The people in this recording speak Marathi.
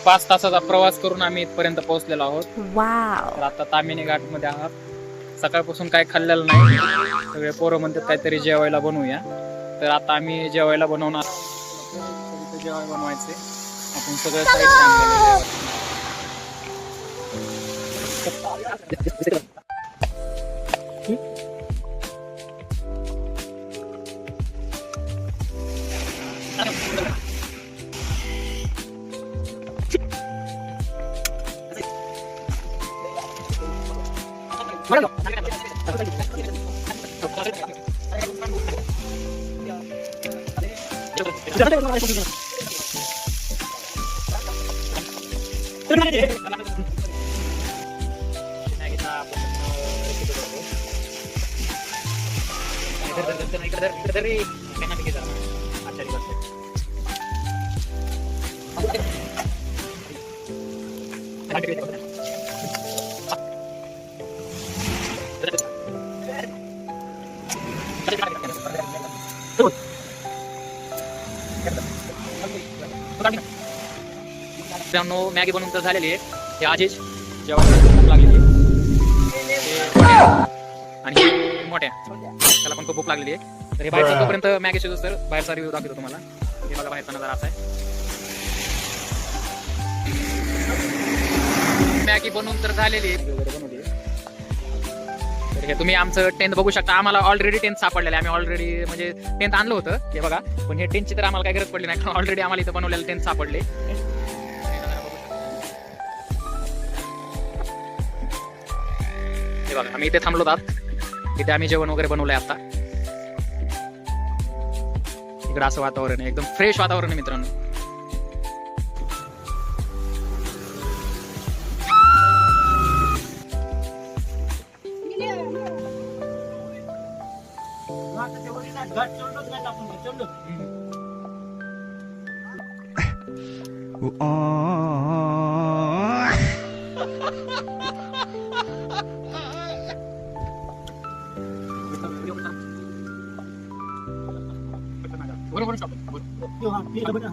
5 तासाचा प्रवास करून आम्ही इथपर्यंत पोहोचलेलो आहोत. वाव. तर आता तामिनी घाट मध्ये आहात. सकाळपासून काय खाल्लेलं नाही. सगळे पोरं म्हणतात काहीतरी जेवायला बनवूया. तर आता आम्ही जेवायला बनवणार. जेवायला बनवायचे आपण सगळं साहित्य आणलेलं आहे. मित्रांनो, मॅगी बनवून तर झालेली आहे. हे आजीच जेवायला भूक लागलेली आहे आणि मोठ्या त्याला पण खूप भूक लागलेली आहे. तर हे बाहेरचा तोपर्यंत मॅगी शिजू तर बाहेरचा रिव्ह्यू दाखवतो तुम्हाला. हे बघा बाहेरचा नजारा असा आहे. मॅगी बनवून तर झालेली आहे. तर हे तुम्ही आमचं टेंट बघू शकता. आम्हाला ऑलरेडी टेंट सापडलेलं आहे. आम्ही ऑलरेडी म्हणजे टेंट आणलं होतं हे बघा. पण हे टेंटची तर आम्हाला काही गरज पडली नाही कारण ऑलरेडी आम्हाला इथं बनवलेलं टेंट सापडले. हे बघा आम्ही इथे थांबलो आहोत. इथे आम्ही जेवण वगैरे बनवलंय आता. इकडे असं वातावरण आहे. एकदम फ्रेश वातावरण आहे मित्रांनो. बरोबर